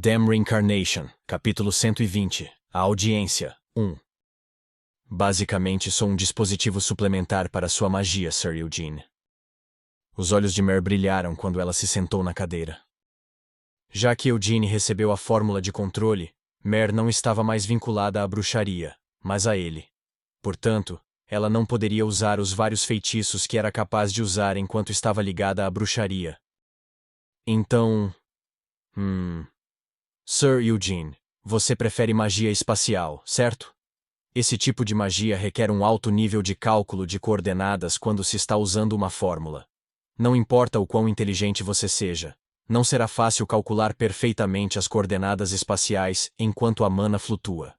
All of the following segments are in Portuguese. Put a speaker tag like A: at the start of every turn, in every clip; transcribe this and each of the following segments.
A: Damn Reincarnation, capítulo 120, a audiência, 1. Basicamente sou um dispositivo suplementar para sua magia, Sir Eugene. Os olhos de Mer brilharam quando ela se sentou na cadeira. Já que Eugene recebeu a fórmula de controle, Mer não estava mais vinculada à bruxaria, mas a ele. Portanto, ela não poderia usar os vários feitiços que era capaz de usar enquanto estava ligada à bruxaria. Então... Sir Eugene, você prefere magia espacial, certo? Esse tipo de magia requer um alto nível de cálculo de coordenadas quando se está usando uma fórmula. Não importa o quão inteligente você seja, não será fácil calcular perfeitamente as coordenadas espaciais enquanto a mana flutua.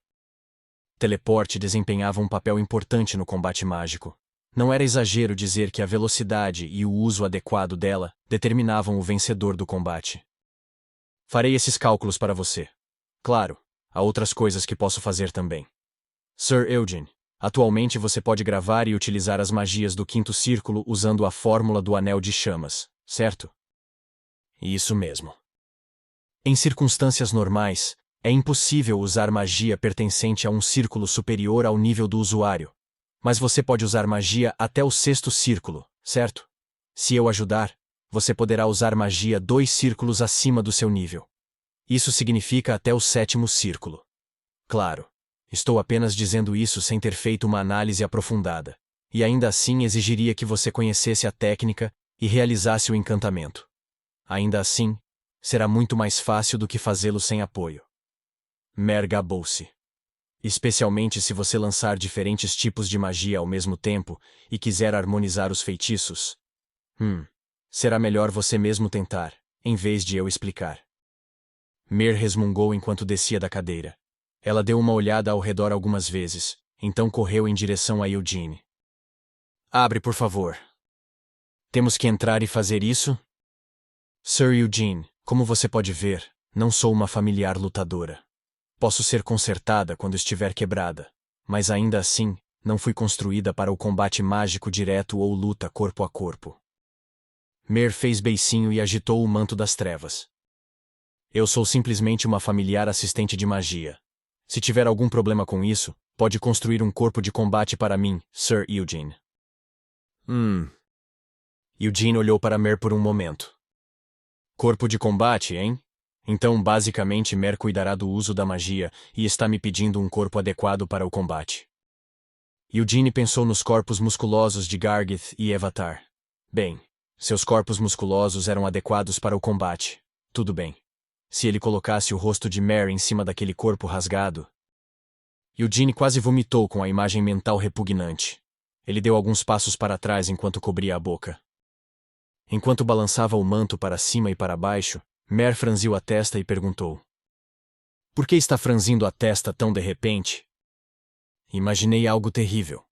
A: Teleporte desempenhava um papel importante no combate mágico. Não era exagero dizer que a velocidade e o uso adequado dela determinavam o vencedor do combate. Farei esses cálculos para você. Claro, há outras coisas que posso fazer também. Sir Eugene, atualmente você pode gravar e utilizar as magias do quinto círculo usando a fórmula do Anel de Chamas, certo? Isso mesmo. Em circunstâncias normais, é impossível usar magia pertencente a um círculo superior ao nível do usuário. Mas você pode usar magia até o sexto círculo, certo? Se eu ajudar, você poderá usar magia 2 círculos acima do seu nível. Isso significa até o sétimo círculo. Claro, estou apenas dizendo isso sem ter feito uma análise aprofundada, e ainda assim exigiria que você conhecesse a técnica e realizasse o encantamento. Ainda assim, será muito mais fácil do que fazê-lo sem apoio. Mer gabou-se. Especialmente se você lançar diferentes tipos de magia ao mesmo tempo e quiser harmonizar os feitiços. Será melhor você mesmo tentar, em vez de eu explicar. Mer resmungou enquanto descia da cadeira. Ela deu uma olhada ao redor algumas vezes, então correu em direção a Eugene. Abre, por favor. Temos que entrar e fazer isso? Sir Eugene, como você pode ver, não sou uma familiar lutadora. Posso ser consertada quando estiver quebrada, mas ainda assim, não fui construída para o combate mágico direto ou luta corpo a corpo. Mer fez beicinho e agitou o manto das trevas. Eu sou simplesmente uma familiar assistente de magia. Se tiver algum problema com isso, pode construir um corpo de combate para mim, Sir Eugene. Eugene olhou para Mer por um momento. Corpo de combate, hein? Então, basicamente, Mer cuidará do uso da magia e está me pedindo um corpo adequado para o combate. Eugene pensou nos corpos musculosos de Gargith e Evatar. Bem, seus corpos musculosos eram adequados para o combate. Tudo bem. Se ele colocasse o rosto de Mer em cima daquele corpo rasgado... Eugene quase vomitou com a imagem mental repugnante. Ele deu alguns passos para trás enquanto cobria a boca. Enquanto balançava o manto para cima e para baixo, Mer franziu a testa e perguntou. Por que está franzindo a testa tão de repente? Imaginei algo terrível.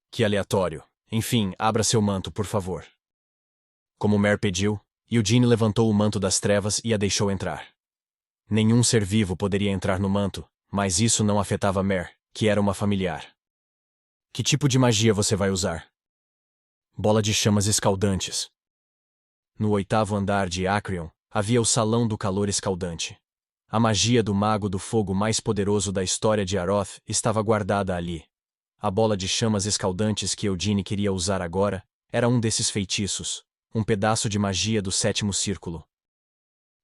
A: Que aleatório. Enfim, abra seu manto, por favor. Como Mer pediu, Eugene levantou o manto das trevas e a deixou entrar. Nenhum ser vivo poderia entrar no manto, mas isso não afetava Mer, que era uma familiar. Que tipo de magia você vai usar? Bola de chamas escaldantes. No 8º andar de Acrion, havia o Salão do Calor Escaldante. A magia do Mago do Fogo mais poderoso da história de Aroth estava guardada ali. A bola de chamas escaldantes que Eugene queria usar agora era um desses feitiços, um pedaço de magia do 7º círculo.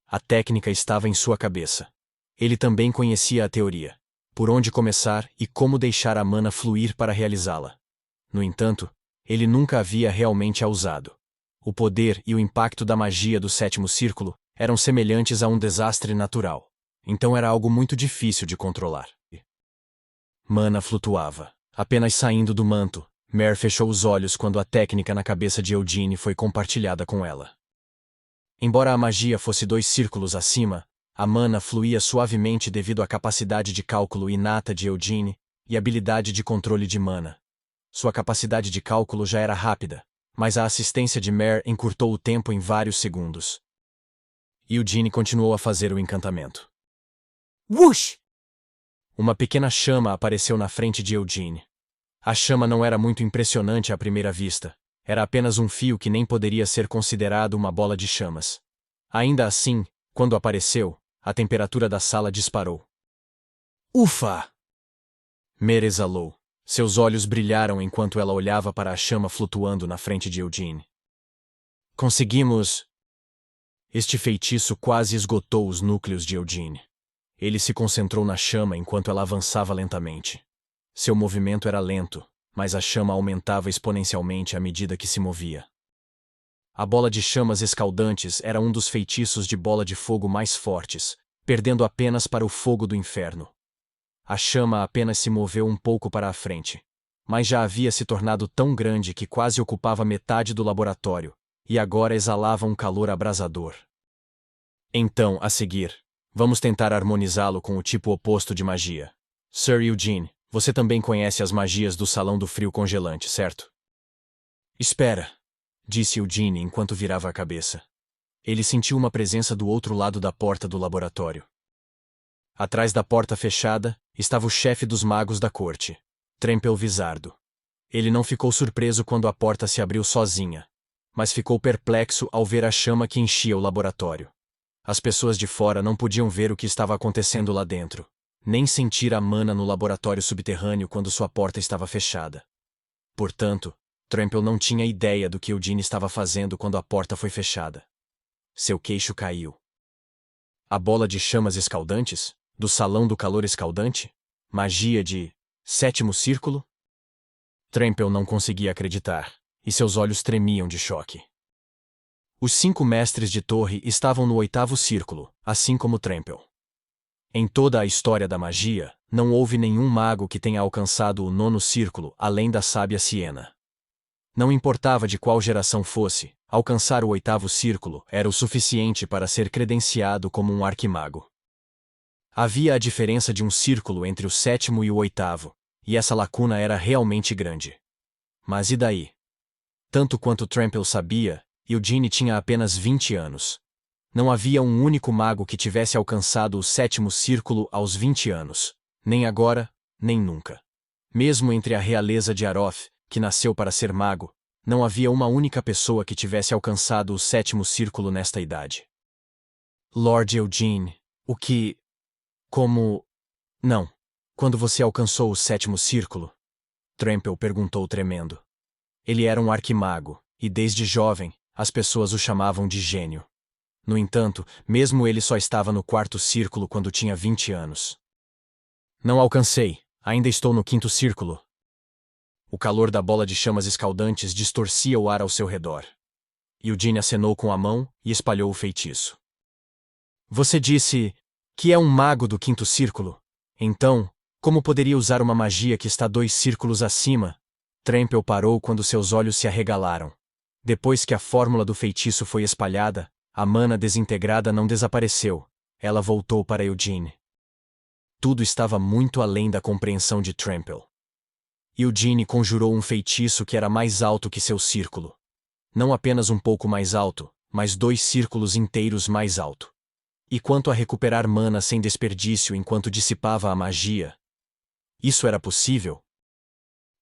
A: A técnica estava em sua cabeça. Ele também conhecia a teoria, por onde começar e como deixar a mana fluir para realizá-la. No entanto, ele nunca havia realmente a usado. O poder e o impacto da magia do 7º círculo eram semelhantes a um desastre natural, então era algo muito difícil de controlar. Mana flutuava, apenas saindo do manto. Mer fechou os olhos quando a técnica na cabeça de Eugene foi compartilhada com ela. Embora a magia fosse 2 círculos acima, a mana fluía suavemente devido à capacidade de cálculo inata de Eugene e habilidade de controle de mana. Sua capacidade de cálculo já era rápida, mas a assistência de Mer encurtou o tempo em vários segundos. Eugene continuou a fazer o encantamento. Whoosh! Uma pequena chama apareceu na frente de Eugene. A chama não era muito impressionante à primeira vista. Era apenas um fio que nem poderia ser considerado uma bola de chamas. Ainda assim, quando apareceu, A temperatura da sala disparou. Ufa! Mer exalou. Seus olhos brilharam enquanto ela olhava para a chama flutuando na frente de Eugene. Conseguimos! Este feitiço quase esgotou os núcleos de Eugene. Ele se concentrou na chama enquanto ela avançava lentamente. Seu movimento era lento, mas a chama aumentava exponencialmente à medida que se movia. A bola de chamas escaldantes era um dos feitiços de bola de fogo mais fortes, perdendo apenas para o fogo do inferno. A chama apenas se moveu um pouco para a frente, mas já havia se tornado tão grande que quase ocupava metade do laboratório, e agora exalava um calor abrasador. Então, a seguir, vamos tentar harmonizá-lo com o tipo oposto de magia. Sir Eugene, você também conhece as magias do Salão do Frio Congelante, certo? Espera, disse Eugene enquanto virava a cabeça. Ele sentiu uma presença do outro lado da porta do laboratório. Atrás da porta fechada, estava o chefe dos magos da corte, Trempel Vizardo. Ele não ficou surpreso quando a porta se abriu sozinha, mas ficou perplexo ao ver a chama que enchia o laboratório. As pessoas de fora não podiam ver o que estava acontecendo lá dentro, nem sentir a mana no laboratório subterrâneo quando sua porta estava fechada. Portanto, Trempel não tinha ideia do que Eugene estava fazendo quando a porta foi fechada. Seu queixo caiu. A bola de chamas escaldantes? Do Salão do Calor Escaldante? Magia de sétimo círculo? Trempel não conseguia acreditar, e seus olhos tremiam de choque. Os 5 mestres de torre estavam no 8º círculo, assim como Trempel. Em toda a história da magia, não houve nenhum mago que tenha alcançado o 9º círculo além da sábia Siena. Não importava de qual geração fosse, alcançar o 8º círculo era o suficiente para ser credenciado como um arquimago. Havia a diferença de um círculo entre o 7º e o 8º, e essa lacuna era realmente grande. Mas e daí? Tanto quanto Trempel sabia, Eugene tinha apenas 20 anos. Não havia um único mago que tivesse alcançado o 7º círculo aos 20 anos, nem agora, nem nunca. Mesmo entre a realeza de Aroth, que nasceu para ser mago, não havia uma única pessoa que tivesse alcançado o 7º círculo nesta idade. Lord Eugene, o que... Como... Não. Quando você alcançou o 7º círculo? Trempel perguntou tremendo. Ele era um arquimago, e desde jovem, as pessoas o chamavam de gênio. No entanto, mesmo ele só estava no 4º círculo quando tinha 20 anos. Não alcancei, ainda estou no 5º círculo. O calor da bola de chamas escaldantes distorcia o ar ao seu redor. Eugene acenou com a mão e espalhou o feitiço. Você disse que é um mago do 5º círculo. Então, como poderia usar uma magia que está 2 círculos acima? Trempel parou quando seus olhos se arregalaram. Depois que a fórmula do feitiço foi espalhada, a mana desintegrada não desapareceu. Ela voltou para Eugene. Tudo estava muito além da compreensão de Trempel. Eugene conjurou um feitiço que era mais alto que seu círculo. Não apenas um pouco mais alto, mas 2 círculos inteiros mais alto. E quanto a recuperar mana sem desperdício enquanto dissipava a magia? Isso era possível?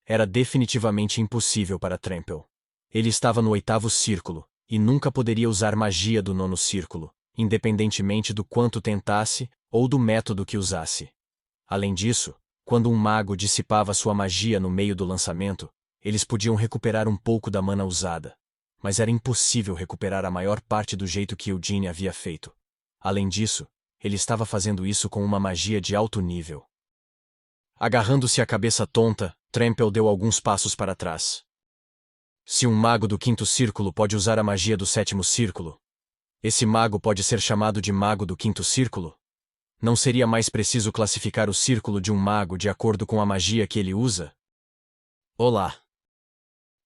A: Era definitivamente impossível para Trempel. Ele estava no 8º círculo, e nunca poderia usar magia do 9º círculo, independentemente do quanto tentasse ou do método que usasse. Além disso, quando um mago dissipava sua magia no meio do lançamento, eles podiam recuperar um pouco da mana usada. Mas era impossível recuperar a maior parte do jeito que Eugene havia feito. Além disso, ele estava fazendo isso com uma magia de alto nível. Agarrando-se à cabeça tonta, Trempel deu alguns passos para trás. Se um mago do 5º círculo pode usar a magia do 7º círculo, esse mago pode ser chamado de mago do 5º círculo? Não seria mais preciso classificar o círculo de um mago de acordo com a magia que ele usa? Olá!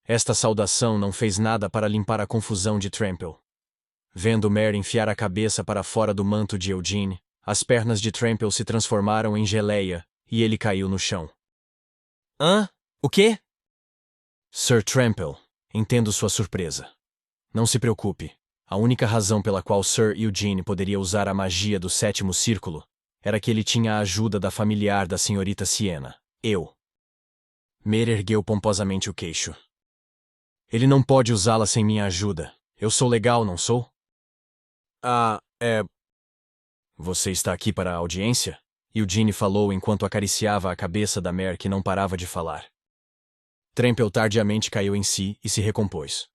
A: Esta saudação não fez nada para limpar a confusão de Trempel. Vendo Mer enfiar a cabeça para fora do manto de Eugene, as pernas de Trempel se transformaram em geleia, e ele caiu no chão. Hã? O quê? Sir Trempel, entendo sua surpresa. Não se preocupe. A única razão pela qual Sir Eugene poderia usar a magia do 7º círculo era que ele tinha a ajuda da familiar da senhorita Siena, eu. Mer ergueu pomposamente o queixo. Ele não pode usá-la sem minha ajuda. Eu sou legal, não sou? Você está aqui para a audiência? Eugene falou enquanto acariciava a cabeça da Mare que não parava de falar. Tremple tardiamente caiu em si e se recompôs.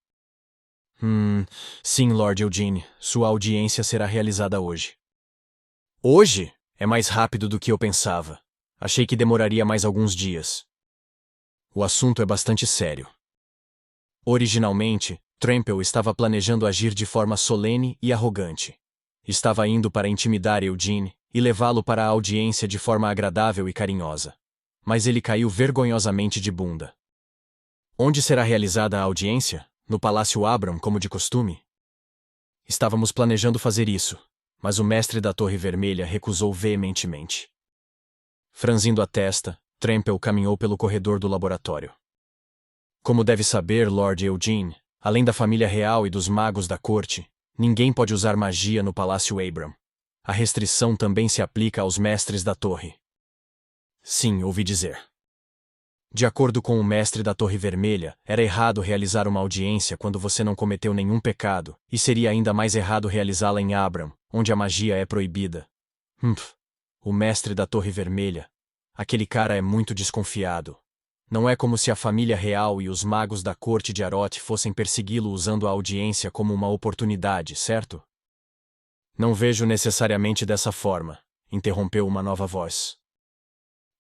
A: Sim, Lord Eugene, sua audiência será realizada hoje. Hoje? É mais rápido do que eu pensava. Achei que demoraria mais alguns dias. O assunto é bastante sério. Originalmente, Tremple estava planejando agir de forma solene e arrogante. Estava indo para intimidar Eugene e levá-lo para a audiência de forma agradável e carinhosa. Mas ele caiu vergonhosamente de bunda. Onde será realizada a audiência? No Palácio Abram, como de costume? Estávamos planejando fazer isso, mas o mestre da Torre Vermelha recusou veementemente. Franzindo a testa, Tremple caminhou pelo corredor do laboratório. Como deve saber, Lord Eugene, além da família real e dos magos da corte, ninguém pode usar magia no Palácio Abram. A restrição também se aplica aos mestres da torre. Sim, ouvi dizer. De acordo com o mestre da Torre Vermelha, era errado realizar uma audiência quando você não cometeu nenhum pecado, e seria ainda mais errado realizá-la em Abram, onde a magia é proibida. O mestre da Torre Vermelha. Aquele cara é muito desconfiado. Não é como se a família real e os magos da corte de Aroth fossem persegui-lo usando a audiência como uma oportunidade, certo? Não vejo necessariamente dessa forma, interrompeu uma nova voz.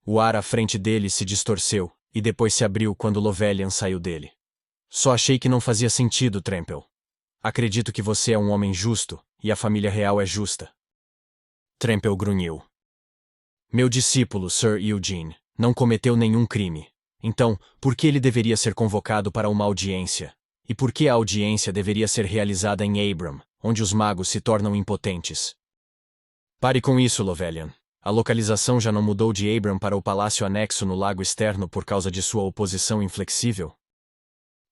A: O ar à frente dele se distorceu, e depois se abriu quando Lovelian saiu dele. Só achei que não fazia sentido, Tremple. Acredito que você é um homem justo, e a família real é justa. Tremple grunhiu. Meu discípulo, Sir Eugene, não cometeu nenhum crime. Então, por que ele deveria ser convocado para uma audiência? E por que a audiência deveria ser realizada em Abram, onde os magos se tornam impotentes? Pare com isso, Lovelian. A localização já não mudou de Abram para o palácio anexo no lago externo por causa de sua oposição inflexível?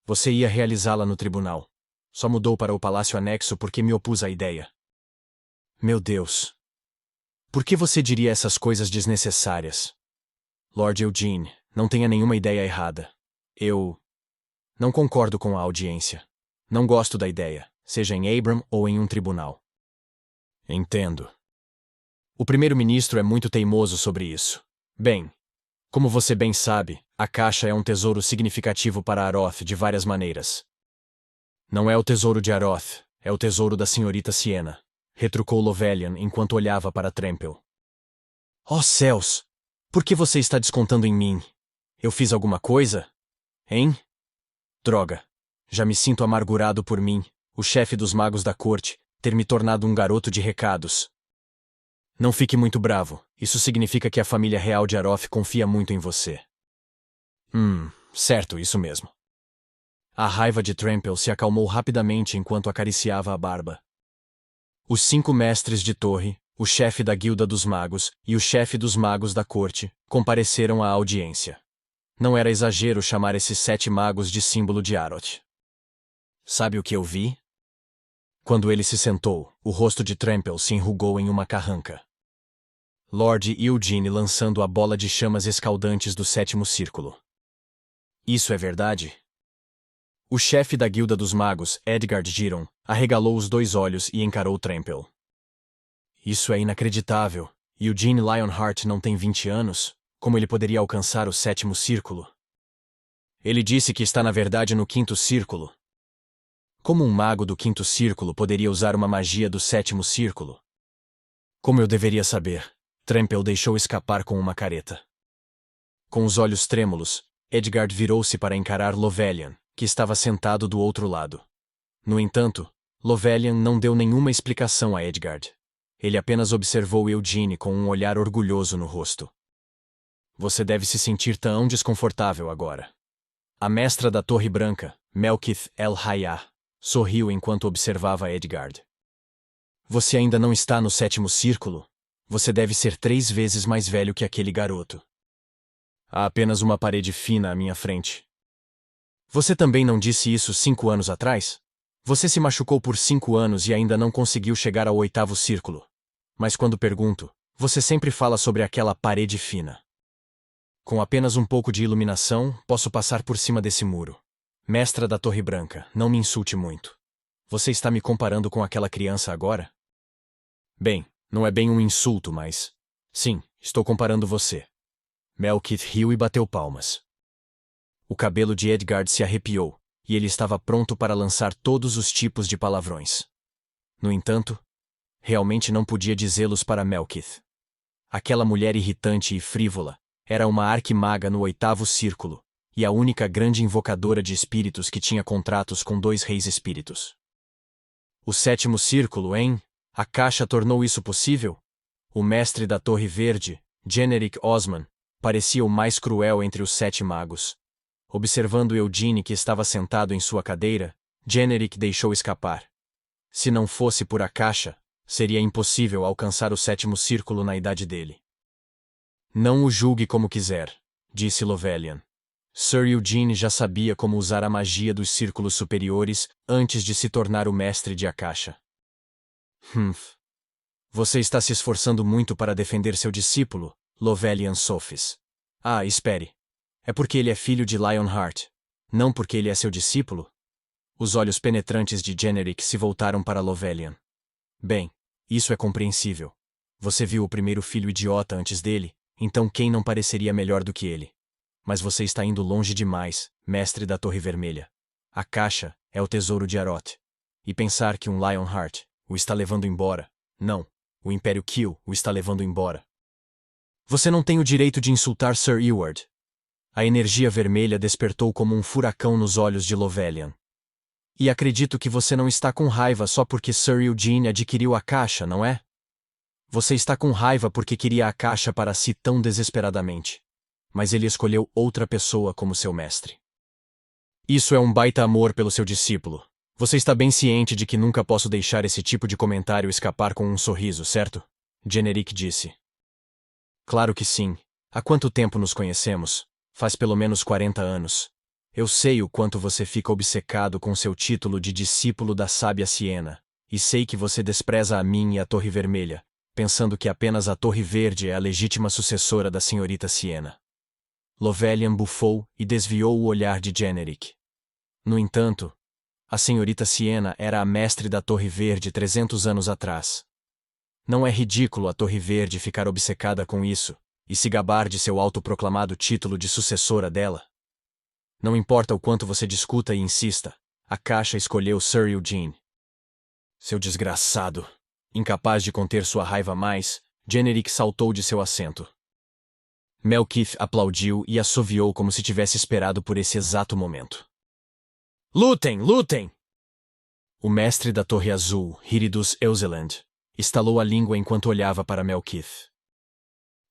A: Você ia realizá-la no tribunal. Só mudou para o palácio anexo porque me opus à ideia. Meu Deus. Por que você diria essas coisas desnecessárias? Lord Eugene, não tenha nenhuma ideia errada. Eu não concordo com a audiência. Não gosto da ideia, seja em Abram ou em um tribunal. Entendo. O primeiro-ministro é muito teimoso sobre isso. Bem, como você bem sabe, a caixa é um tesouro significativo para Aroth de várias maneiras. Não é o tesouro de Aroth, é o tesouro da senhorita Siena, retrucou Lovelian enquanto olhava para Tremple. Oh céus! Por que você está descontando em mim? Eu fiz alguma coisa? Hein? Droga! Já me sinto amargurado por mim, o chefe dos magos da corte, ter me tornado um garoto de recados. Não fique muito bravo, isso significa que a família real de Aroth confia muito em você. Certo, isso mesmo. A raiva de Tremple se acalmou rapidamente enquanto acariciava a barba. Os 5 mestres de torre, o chefe da guilda dos magos e o chefe dos magos da corte compareceram à audiência. Não era exagero chamar esses 7 magos de símbolo de Aroth. Sabe o que eu vi? Quando ele se sentou, o rosto de Tremple se enrugou em uma carranca. Lord Eugene lançando a bola de chamas escaldantes do 7º círculo. Isso é verdade? O chefe da guilda dos magos, Edgard Giron, arregalou os 2 olhos e encarou Tremple. Isso é inacreditável. Eugene Lionheart não tem 20 anos? Como ele poderia alcançar o 7º círculo? Ele disse que está na verdade no 5º círculo. Como um mago do 5º círculo poderia usar uma magia do 7º círculo? Como eu deveria saber? Tremple deixou escapar com uma careta. Com os olhos trêmulos, Edgard virou-se para encarar Lovelian, que estava sentado do outro lado. No entanto, Lovelian não deu nenhuma explicação a Edgard. Ele apenas observou Eugene com um olhar orgulhoso no rosto. Você deve se sentir tão desconfortável agora. A mestra da Torre Branca, Melkith El-Hayah, sorriu enquanto observava Edgard. Você ainda não está no 7º círculo? Você deve ser 3 vezes mais velho que aquele garoto. Há apenas uma parede fina à minha frente. Você também não disse isso 5 anos atrás? Você se machucou por 5 anos e ainda não conseguiu chegar ao 8º círculo. Mas quando pergunto, você sempre fala sobre aquela parede fina. Com apenas um pouco de iluminação, posso passar por cima desse muro. Mestra da Torre Branca, não me insulte muito. Você está me comparando com aquela criança agora? Bem, Não é bem um insulto, mas... Sim, estou comparando você. Melkith riu e bateu palmas. O cabelo de Edgard se arrepiou, e ele estava pronto para lançar todos os tipos de palavrões. No entanto, realmente não podia dizê-los para Melkith. Aquela mulher irritante e frívola era uma arquimaga no 8º círculo, e a única grande invocadora de espíritos que tinha contratos com 2 reis espíritos. O 7º círculo, hein? A caixa tornou isso possível? O mestre da Torre Verde, Generic Osman, parecia o mais cruel entre os 7 magos. Observando Eugene, que estava sentado em sua cadeira, Generic deixou escapar. Se não fosse por a caixa, seria impossível alcançar o 7º círculo na idade dele. Não o julgue como quiser, disse Lovelian. Sir Eugene já sabia como usar a magia dos círculos superiores antes de se tornar o mestre de Akasha. Você está se esforçando muito para defender seu discípulo, Lovelian Sophis. Ah, espere. É porque ele é filho de Lionheart, não porque ele é seu discípulo? Os olhos penetrantes de Generic se voltaram para Lovelian. Bem, isso é compreensível. Você viu o primeiro filho idiota antes dele, então quem não pareceria melhor do que ele? Mas você está indo longe demais, mestre da Torre Vermelha. A caixa é o tesouro de Aroth. E pensar que um Lionheart o está levando embora. Não, o Império Kill o está levando embora. Você não tem o direito de insultar Sir Eward. A energia vermelha despertou como um furacão nos olhos de Lovelian. E acredito que você não está com raiva só porque Sir Eugene adquiriu a caixa, não é? Você está com raiva porque queria a caixa para si tão desesperadamente. Mas ele escolheu outra pessoa como seu mestre. Isso é um baita amor pelo seu discípulo. Você está bem ciente de que nunca posso deixar esse tipo de comentário escapar com um sorriso, certo? Generic disse. Claro que sim. Há quanto tempo nos conhecemos? Faz pelo menos 40 anos. Eu sei o quanto você fica obcecado com seu título de discípulo da sábia Siena, e sei que você despreza a mim e a Torre Vermelha, pensando que apenas a Torre Verde é a legítima sucessora da senhorita Siena. Lovelian bufou e desviou o olhar de Generic. No entanto, a senhorita Siena era a mestre da Torre Verde 300 anos atrás. Não é ridículo a Torre Verde ficar obcecada com isso e se gabar de seu autoproclamado título de sucessora dela? Não importa o quanto você discuta e insista, a caixa escolheu Sir Eugene. Seu desgraçado! Incapaz de conter sua raiva mais, Generic saltou de seu assento. Melkith aplaudiu e assoviou como se tivesse esperado por esse exato momento. Lutem, lutem! O mestre da Torre Azul, Hiridus Euseland, estalou a língua enquanto olhava para Melkith.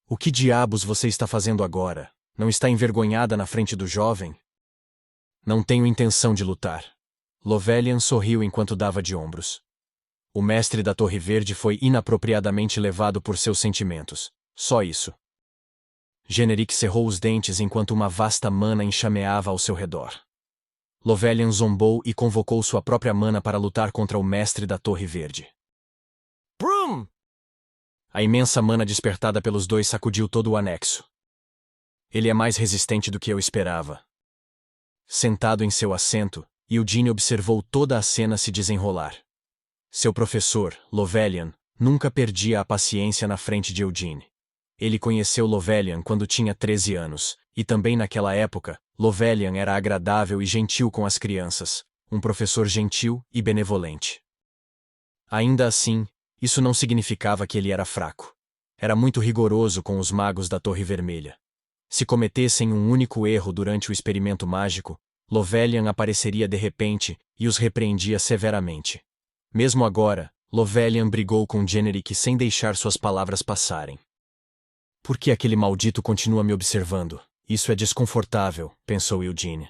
A: O que diabos você está fazendo agora? Não está envergonhada na frente do jovem? Não tenho intenção de lutar. Lovelian sorriu enquanto dava de ombros. O mestre da Torre Verde foi inapropriadamente levado por seus sentimentos. Só isso. Generic cerrou os dentes enquanto uma vasta mana enxameava ao seu redor. Lovelian zombou e convocou sua própria mana para lutar contra o mestre da Torre Verde. Brum! A imensa mana despertada pelos dois sacudiu todo o anexo. Ele é mais resistente do que eu esperava. Sentado em seu assento, Eugene observou toda a cena se desenrolar. Seu professor, Lovelian, nunca perdia a paciência na frente de Eugene. Ele conheceu Lovelian quando tinha 13 anos, e também naquela época, Lovelian era agradável e gentil com as crianças, um professor gentil e benevolente. Ainda assim, isso não significava que ele era fraco. Era muito rigoroso com os magos da Torre Vermelha. Se cometessem um único erro durante o experimento mágico, Lovelian apareceria de repente e os repreendia severamente. Mesmo agora, Lovelian brigou com Generic sem deixar suas palavras passarem. Por que aquele maldito continua me observando? Isso é desconfortável, pensou Eugene.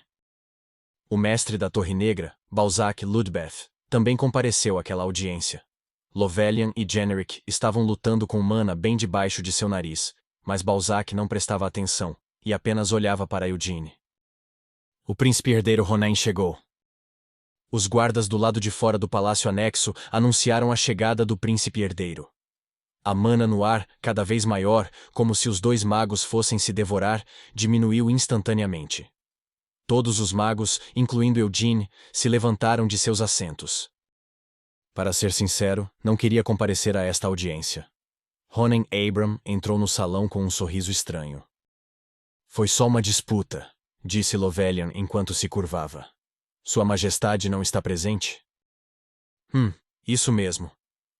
A: O mestre da Torre Negra, Balzac Ludbeth, também compareceu àquela audiência. Lovelian e Generic estavam lutando com mana bem debaixo de seu nariz, mas Balzac não prestava atenção, e apenas olhava para Eugene. O príncipe herdeiro Ronen chegou. Os guardas do lado de fora do palácio anexo anunciaram a chegada do príncipe herdeiro. A mana no ar, cada vez maior, como se os dois magos fossem se devorar, diminuiu instantaneamente. Todos os magos, incluindo Eugene, se levantaram de seus assentos. Para ser sincero, não queria comparecer a esta audiência. Ronen Abram entrou no salão com um sorriso estranho. Foi só uma disputa, disse Lovelian enquanto se curvava. Sua Majestade não está presente? Isso mesmo.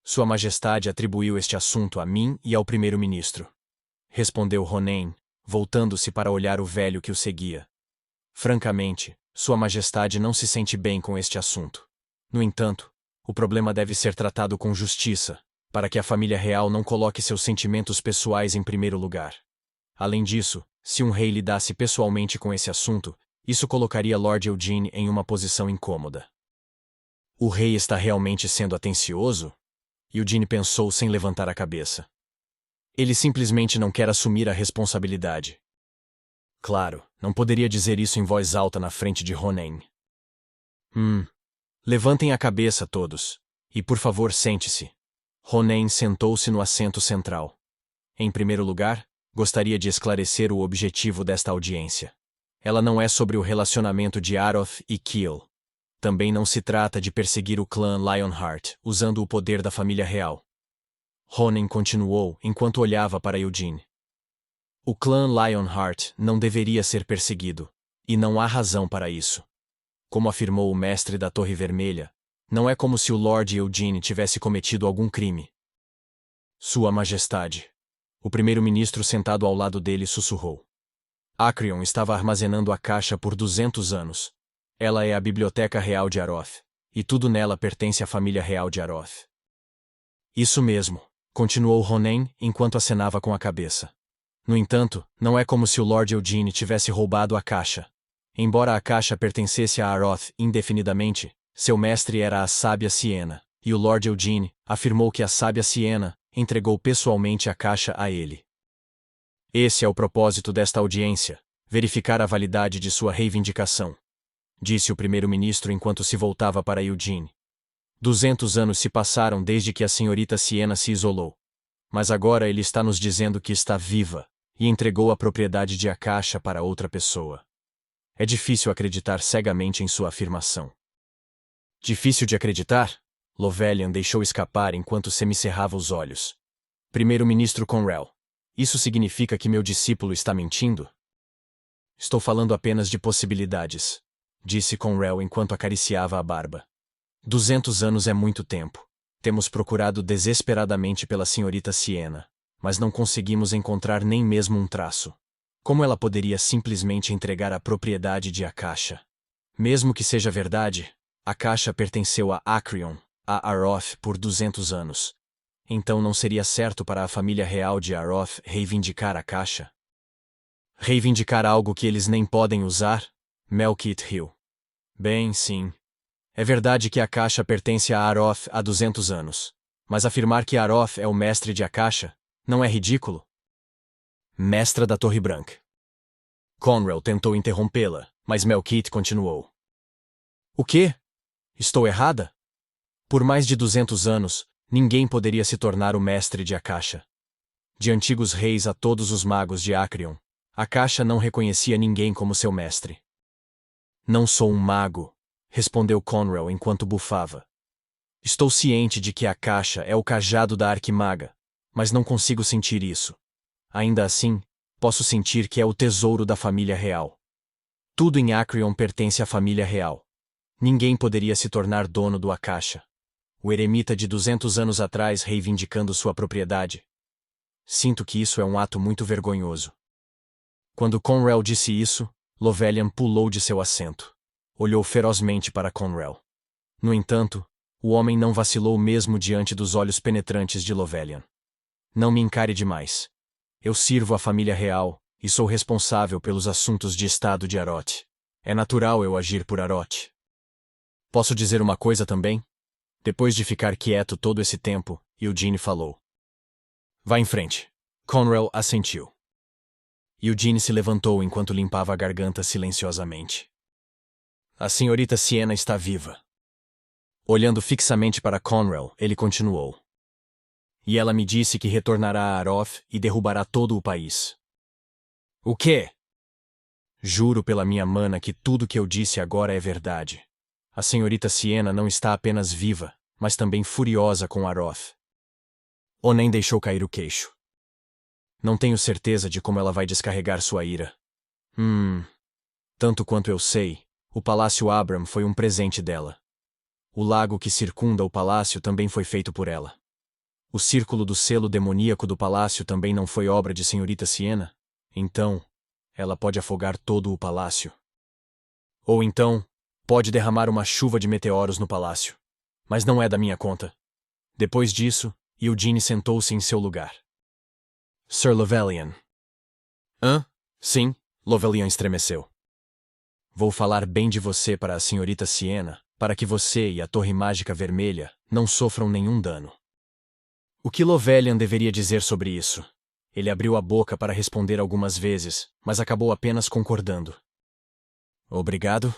A: Sua Majestade atribuiu este assunto a mim e ao primeiro-ministro. Respondeu Ronen, voltando-se para olhar o velho que o seguia. Francamente, Sua Majestade não se sente bem com este assunto. No entanto, o problema deve ser tratado com justiça, para que a família real não coloque seus sentimentos pessoais em primeiro lugar. Além disso, se um rei lidasse pessoalmente com esse assunto, isso colocaria Lord Eugene em uma posição incômoda. O rei está realmente sendo atencioso? Eugene pensou sem levantar a cabeça. Ele simplesmente não quer assumir a responsabilidade. Claro, não poderia dizer isso em voz alta na frente de Ronen. Levantem a cabeça todos. E por favor sente-se. Ronen sentou-se no assento central. Em primeiro lugar, gostaria de esclarecer o objetivo desta audiência. Ela não é sobre o relacionamento de Aroth e Kiel. Também não se trata de perseguir o clã Lionheart, usando o poder da família real. Ronen continuou enquanto olhava para Eugene. O clã Lionheart não deveria ser perseguido, e não há razão para isso. Como afirmou o mestre da Torre Vermelha, não é como se o Lord Eugene tivesse cometido algum crime. Sua Majestade. O primeiro-ministro sentado ao lado dele sussurrou. Acrion estava armazenando a caixa por 200 anos. Ela é a Biblioteca Real de Aroth, e tudo nela pertence à família real de Aroth. Isso mesmo, continuou Ronen enquanto acenava com a cabeça. No entanto, não é como se o Lord Eugene tivesse roubado a caixa. Embora a caixa pertencesse a Aroth indefinidamente, seu mestre era a sábia Siena, e o Lord Eugene afirmou que a sábia Siena entregou pessoalmente a caixa a ele. Esse é o propósito desta audiência, verificar a validade de sua reivindicação, disse o primeiro-ministro enquanto se voltava para Eugene. 200 anos se passaram desde que a senhorita Siena se isolou. Mas agora ele está nos dizendo que está viva, e entregou a propriedade de a caixa para outra pessoa. É difícil acreditar cegamente em sua afirmação. Difícil de acreditar? Lovelian deixou escapar enquanto semicerrava os olhos. Primeiro-ministro Conrell, isso significa que meu discípulo está mentindo? Estou falando apenas de possibilidades, disse Conrell enquanto acariciava a barba. 200 anos é muito tempo. Temos procurado desesperadamente pela senhorita Siena, mas não conseguimos encontrar nem mesmo um traço. Como ela poderia simplesmente entregar a propriedade de a caixa? Mesmo que seja verdade, a caixa pertenceu a Acrion, a Aroth por 200 anos. Então não seria certo para a família real de Aroth reivindicar a caixa? Reivindicar algo que eles nem podem usar? Melkith riu. Bem, sim. É verdade que a caixa pertence a Aroth há 200 anos. Mas afirmar que Aroth é o mestre de a caixa, não é ridículo? Mestra da Torre Branca. Conrell tentou interrompê-la, mas Melkith continuou. O quê? Estou errada? Por mais de 200 anos, ninguém poderia se tornar o mestre de a caixa. De antigos reis a todos os magos de Acrion, a caixa não reconhecia ninguém como seu mestre. Não sou um mago, respondeu Conrell enquanto bufava. Estou ciente de que a caixa é o cajado da arquimaga, mas não consigo sentir isso. Ainda assim, posso sentir que é o tesouro da família real. Tudo em Acrion pertence à família real. Ninguém poderia se tornar dono do a caixa. O eremita de 200 anos atrás reivindicando sua propriedade. Sinto que isso é um ato muito vergonhoso. Quando Conrell disse isso, Lovelian pulou de seu assento. Olhou ferozmente para Conrell. No entanto, o homem não vacilou mesmo diante dos olhos penetrantes de Lovelian. Não me encare demais. Eu sirvo a família real, e sou responsável pelos assuntos de estado de Aroth. É natural eu agir por Aroth. Posso dizer uma coisa também? Depois de ficar quieto todo esse tempo, Eugene falou. Vá em frente. Conrell assentiu. Eugene se levantou enquanto limpava a garganta silenciosamente. A senhorita Siena está viva. Olhando fixamente para Conrell, ele continuou. E ela me disse que retornará a Aroth e derrubará todo o país. O quê? Juro pela minha mana que tudo que eu disse agora é verdade. A senhorita Siena não está apenas viva, mas também furiosa com Aroth. ou nem deixou cair o queixo. Não tenho certeza de como ela vai descarregar sua ira. Tanto quanto eu sei, o Palácio Abram foi um presente dela. O lago que circunda o palácio também foi feito por ela. O círculo do selo demoníaco do palácio também não foi obra de Senhorita Siena? Então, ela pode afogar todo o palácio. Ou então, pode derramar uma chuva de meteoros no palácio. Mas não é da minha conta. Depois disso, Eugene sentou-se em seu lugar. Sir Lovelian. Hã? Sim, Lovelian estremeceu. Vou falar bem de você para a Senhorita Siena, para que você e a Torre Mágica Vermelha não sofram nenhum dano. O que Lovelian deveria dizer sobre isso? Ele abriu a boca para responder algumas vezes, mas acabou apenas concordando. Obrigado,